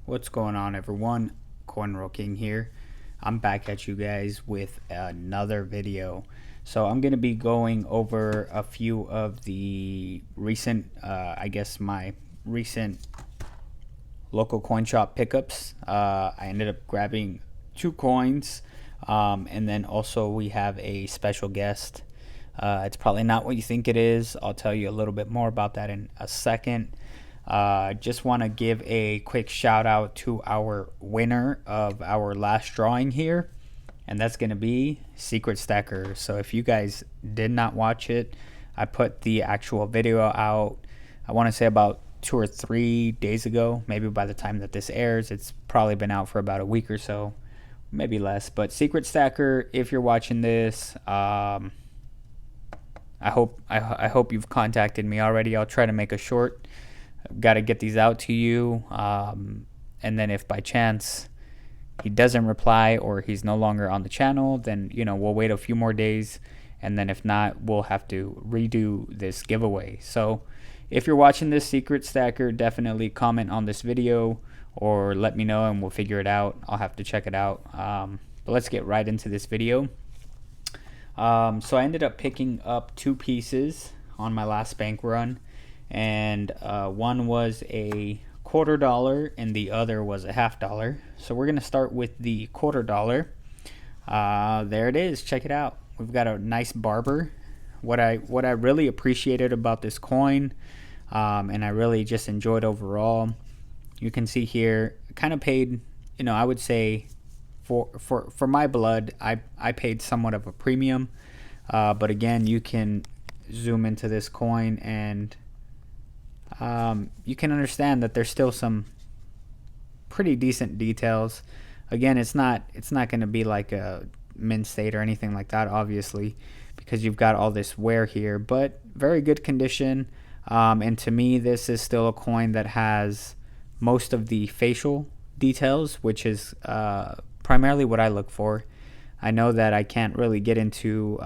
What's going on, everyone? Cornrow King here. I'm back at you guys with another video. So I'm going to be going over a few of the recent, my recent local coin shop pickups. I ended up grabbing 2 coins, and then also we have a special guest. It's probably not what you think it is. I'll tell you a little bit more about that in a second. Just want to give a quick shout out to our winner of our last drawing here, and that's going to be Secret Stacker. So if you guys did not watch it, I put the actual video out, I want to say about 2 or 3 days ago. Maybe by the time that this airs, it's probably been out for about a week or so, maybe less. But Secret Stacker, if you're watching this, I hope you've contacted me already. I'll try to make a short. I've got to get these out to you, and then if by chance he doesn't reply or he's no longer on the channel, then we'll wait a few more days, and then if not, we'll have to redo this giveaway. So if you're watching this, Secret Stacker, definitely comment on this video or let me know and we'll figure it out. I'll have to check it out. But let's get right into this video. So I ended up picking up 2 pieces on my last bank run, and one was a $0.25 and the other was a $0.50. So we're gonna start with the $0.25. There it is. Check it out. We've got a nice barber. What I really appreciated about this coin, and I really just enjoyed overall, you can see here, kind of paid, I would say for my blood, I paid somewhat of a premium, but again, you can zoom into this coin and you can understand that there's still some pretty decent details. Again, it's not going to be like a mint state or anything like that, obviously, because you've got all this wear here, but very good condition. And to me, this is still a coin that has most of the facial details, which is primarily what I look for. I know that I can't really get into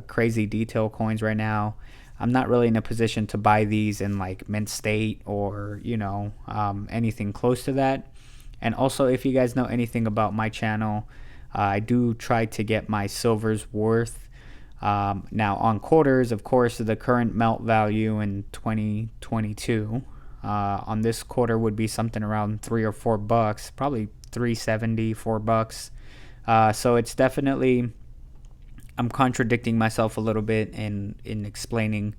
crazy detail coins right now. I'm not really in a position to buy these in like mint state or anything close to that. And also, if you guys know anything about my channel, I do try to get my silver's worth. Now on quarters, of course, the current melt value in 2022 on this quarter would be something around $3 or $4, probably $3.70, $4. So it's definitely, I'm contradicting myself a little bit in explaining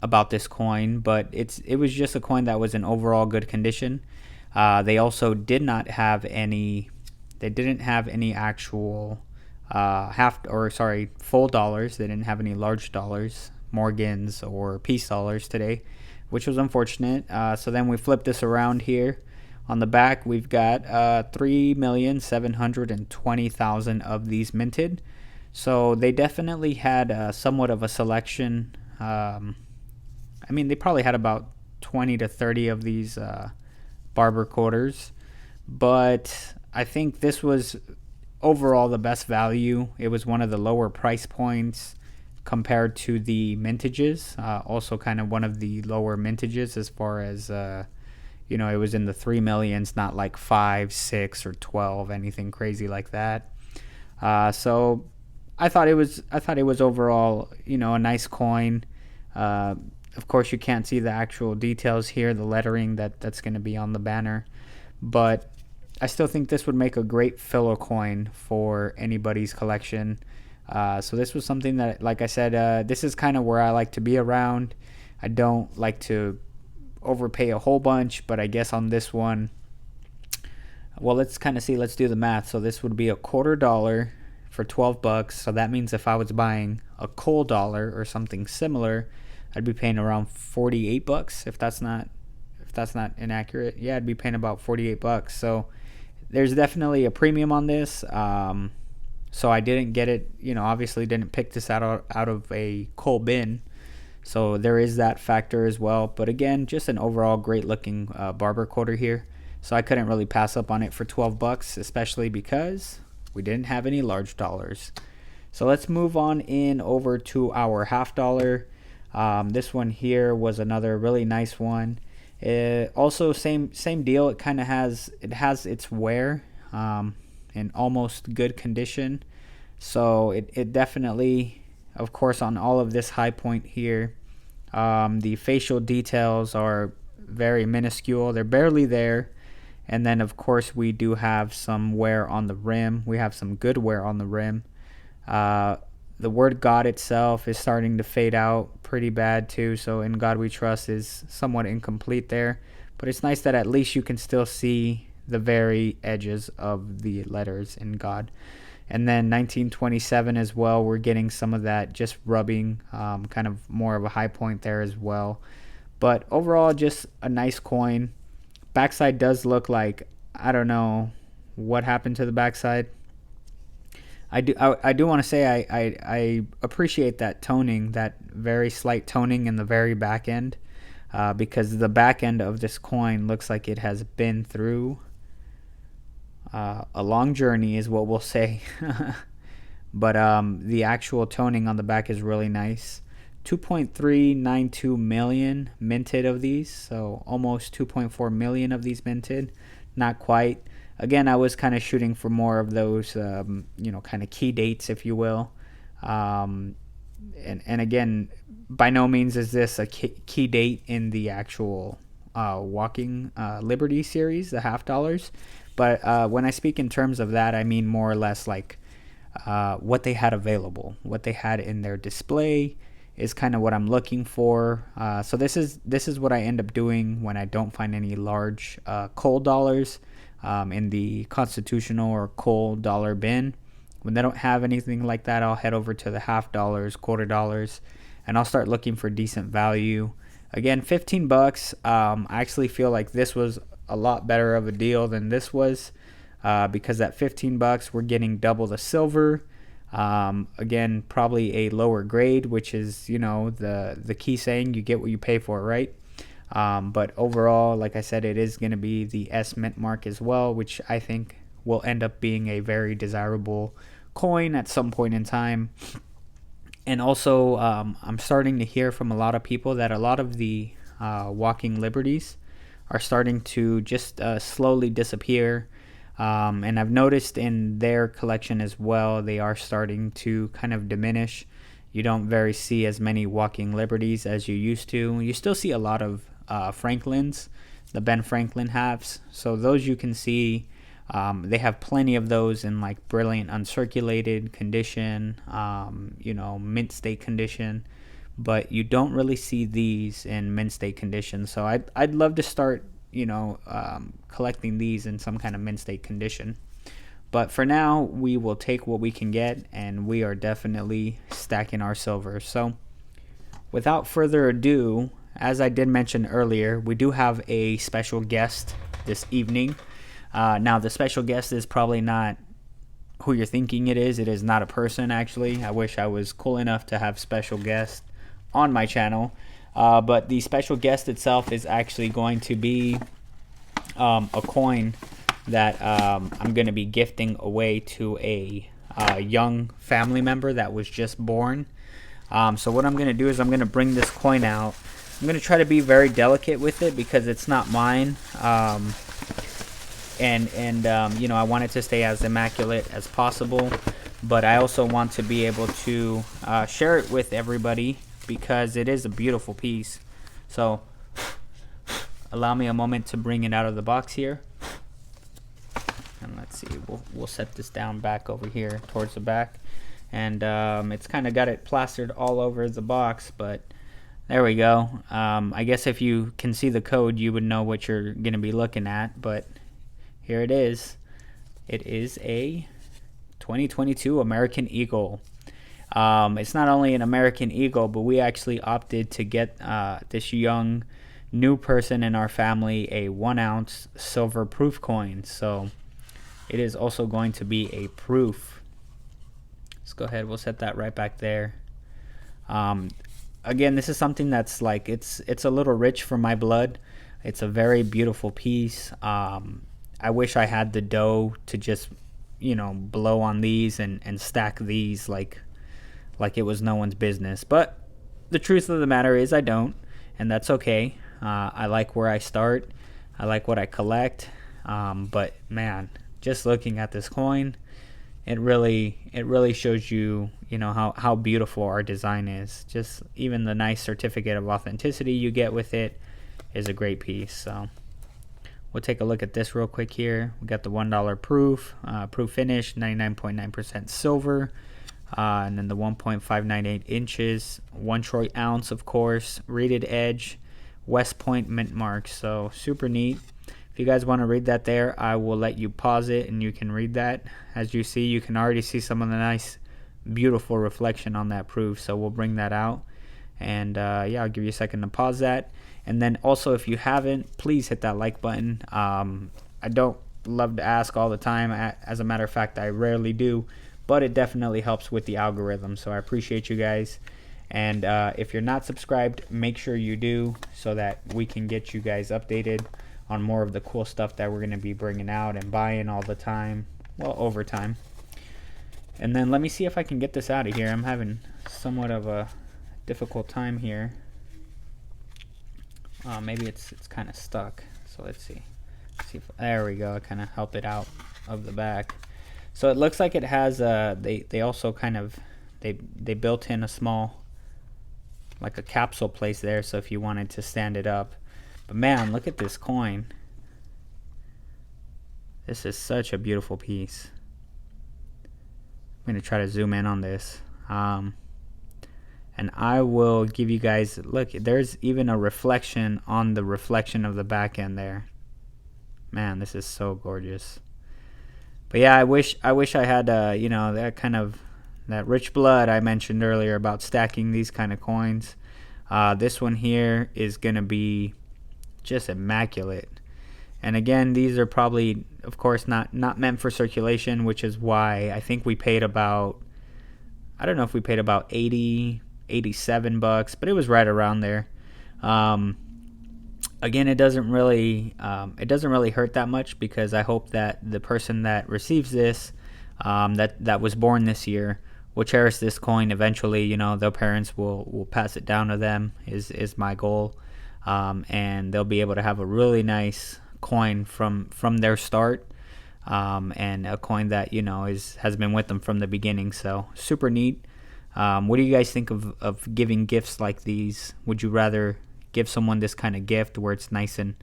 about this coin, but it was just a coin that was in overall good condition. They also did not have any, they didn't have any actual full dollars. They didn't have any large dollars, Morgans or peace dollars today, which was unfortunate. So then we flip this around here. On the back, we've got 3,720,000 of these minted. So they definitely had somewhat of a selection. They probably had about 20 to 30 of these barber quarters, but I think this was overall the best value. It was one of the lower price points compared to the mintages. Also kind of one of the lower mintages as far as it was in the 3 millions, not like 5, 6, or 12, anything crazy like that. So I thought it was overall, a nice coin. Of course, you can't see the actual details here, the lettering that's going to be on the banner, but I still think this would make a great filler coin for anybody's collection. So this was something that, like I said, this is kind of where I like to be around. I don't like to overpay a whole bunch, but I guess on this one, well, let's kind of see, let's do the math. So this would be a $0.25 for $12. So that means if I was buying a coal dollar or something similar, I'd be paying around $48. If that's not inaccurate, yeah, I'd be paying about $48. So there's definitely a premium on this. So I didn't get it, obviously didn't pick this out of a coal bin. So there is that factor as well. But again, just an overall great looking barber quarter here. So I couldn't really pass up on it for $12, especially because we didn't have any large dollars. So let's move on in over to our $0.50. This one here was another really nice one. Also, same deal. It has its wear in almost good condition. So it definitely, of course, on all of this high point here, the facial details are very minuscule. They're barely there. And then, of course, we do have some wear on the rim. We have some good wear on the rim. Uh, the word God itself is starting to fade out pretty bad too. So "In God We Trust" is somewhat incomplete there. But it's nice that at least you can still see the very edges of the letters "In God." And then 1927 as well, we're getting some of that just rubbing, kind of more of a high point there as well. But overall, just a nice coin. Backside does look like, I don't know what happened to the backside. I do want to say I appreciate that toning, that very slight toning in the very back end, because the back end of this coin looks like it has been through a long journey, is what we'll say. But the actual toning on the back is really nice. 2.392 million minted of these, so almost 2.4 million of these minted. Not quite. Again, I was kind of shooting for more of those, kind of key dates, if you will. And again, by no means is this a key date in the actual Walking Liberty series, the half dollars. But when I speak in terms of that, I mean more or less like what they had available, what they had in their display is kind of what I'm looking for. So this is what I end up doing when I don't find any large cold dollars in the constitutional or cold dollar bin. When they don't have anything like that, I'll head over to the half dollars, quarter dollars, and I'll start looking for decent value. Again, $15. I actually feel like this was a lot better of a deal than this was, because at $15 we're getting double the silver. Again, probably a lower grade, which is, the key saying, you get what you pay for, right? But overall, like I said, it is going to be the S Mint mark as well, which I think will end up being a very desirable coin at some point in time. And also, I'm starting to hear from a lot of people that a lot of the Walking Liberties are starting to just slowly disappear. And I've noticed in their collection as well, they are starting to kind of diminish. You don't very see as many Walking Liberties as you used to. You still see a lot of Franklins, the Ben Franklin halves. So those you can see. They have plenty of those in like brilliant uncirculated condition, mint state condition. But you don't really see these in mint state condition. So I'd love to start collecting these in some kind of mint state condition. But for now, we will take what we can get, and we are definitely stacking our silver. So without further ado, as I did mention earlier, we do have a special guest this evening. Now, the special guest is probably not who you're thinking it is. It is not a person, actually. I wish I was cool enough to have special guests on my channel. But the special guest itself is actually going to be a coin that I'm going to be gifting away to a young family member that was just born. So what I'm going to do is I'm going to bring this coin out. I'm going to try to be very delicate with it because it's not mine. And I want it to stay as immaculate as possible. But I also want to be able to share it with everybody because it is a beautiful piece. So allow me a moment to bring it out of the box here. And let's see, we'll set this down back over here towards the back. And it's kind of got it plastered all over the box, but there we go. I guess if you can see the code, you would know what you're going to be looking at, but here it is. It is a 2022 American Eagle. It's not only an American Eagle, but we actually opted to get this young new person in our family a 1 ounce silver proof coin. So it is also going to be a proof. Let's go ahead. We'll set that right back there. Again, this is something that's like, it's a little rich for my blood. It's a very beautiful piece. I wish I had the dough to just, blow on these and stack these like it was no one's business. But the truth of the matter is I don't, and that's okay. I like where I start. I like what I collect. But man, just looking at this coin, it really shows you, how beautiful our design is. Just even the nice certificate of authenticity you get with it is a great piece. So we'll take a look at this real quick here. We got the $1 proof, proof finish, 99.9% silver, and then the 1.598 inches, 1 troy ounce, of course, rated edge, West Point mint mark. So super neat. If you guys want to read that there, I will let you pause it and you can read that. As you see, you can already see some of the nice, beautiful reflection on that proof. So we'll bring that out. And yeah, I'll give you a second to pause that. And then also, if you haven't, please hit that like button. I don't love to ask all the time. As a matter of fact, I rarely do. But it definitely helps with the algorithm. So I appreciate you guys. And if you're not subscribed, make sure you do so that we can get you guys updated on more of the cool stuff that we're going to be bringing out and buying all the time. Well, over time. And then let me see if I can get this out of here. I'm having somewhat of a difficult time here. Maybe it's kind of stuck. So let's see. There we go. I kind of help it out of the back. So it looks like it has they also kind of they built in a small, like a capsule place there, so if you wanted to stand it up. But man, look at this coin. This is such a beautiful piece. I'm gonna try to zoom in on this, and I will give you guys, look, there's even a reflection on the reflection of the back end there. Man, this is so gorgeous. But yeah, I wish I had that kind of, that rich blood I mentioned earlier about stacking these kind of coins. This one here is gonna be just immaculate. And again, these are probably, of course, not meant for circulation, which is why I think we paid about, I don't know if we paid about 80, 87 bucks, but it was right around there. Again, it doesn't really hurt that much, because I hope that the person that receives this, that was born this year, will cherish this coin eventually. Their parents will pass it down to them, is my goal, and they'll be able to have a really nice coin from their start, and a coin that has been with them from the beginning. So super neat. What do you guys think of giving gifts like these? Would you rather give someone this kind of gift where it's nice and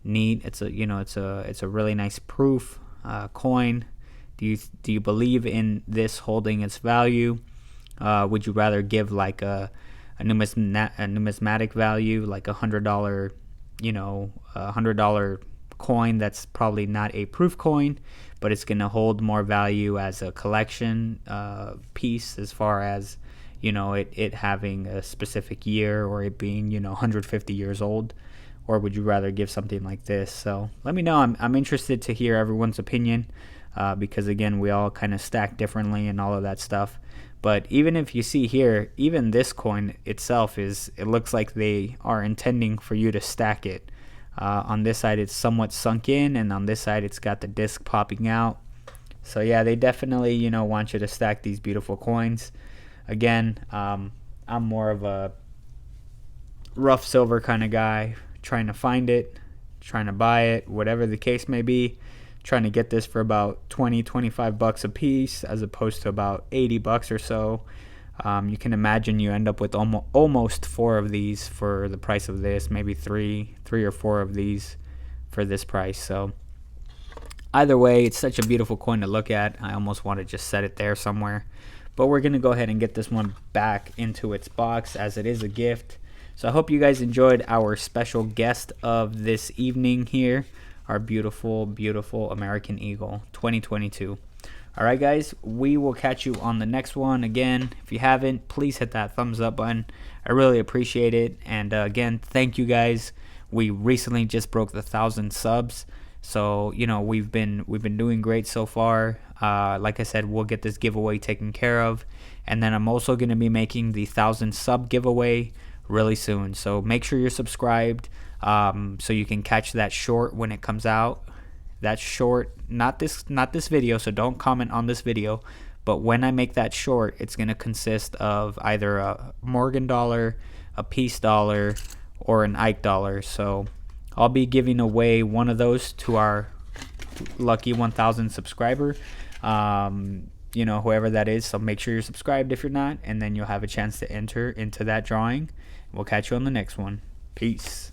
neat? It's a really nice proof coin. Do you believe in this holding its value? Would you rather give like a numismatic value, like $100, $100 coin that's probably not a proof coin, but it's going to hold more value as a collection piece, as far as it having a specific year, or it being 150 years old? Or would you rather give something like this? So let me know. I'm interested to hear everyone's opinion, because again, we all kind of stack differently and all of that stuff. But even if you see here, even this coin itself it looks like they are intending for you to stack it. On this side it's somewhat sunk in, and on this side it's got the disc popping out. So yeah, they definitely want you to stack these beautiful coins. Again, I'm more of a rough silver kind of guy, trying to find it, trying to buy it, whatever the case may be. Trying to get this for about 20-25 bucks a piece, as opposed to about 80 bucks or so. You can imagine you end up with almost 4 of these for the price of this, maybe three or 4 of these for this price. So either way, it's such a beautiful coin to look at. I almost want to just set it there somewhere. But we're going to go ahead and get this one back into its box, as it is a gift. So I hope you guys enjoyed our special guest of this evening here, our beautiful, beautiful American Eagle 2022. All right, guys, we will catch you on the next one. Again, if you haven't, please hit that thumbs up button. I really appreciate it. And again, thank you guys. We recently just broke the 1,000 subs. So, we've been doing great so far. Like I said, we'll get this giveaway taken care of. And then I'm also going to be making the 1,000 sub giveaway really soon. So make sure you're subscribed, so you can catch that short when it comes out. That short, not this video, so don't comment on this video. But when I make that short, it's going to consist of either a Morgan dollar, a Peace dollar, or an Ike dollar. So I'll be giving away one of those to our lucky 1,000 subscriber. Whoever that is. So make sure you're subscribed if you're not, and then you'll have a chance to enter into that drawing. We'll catch you on the next one. Peace.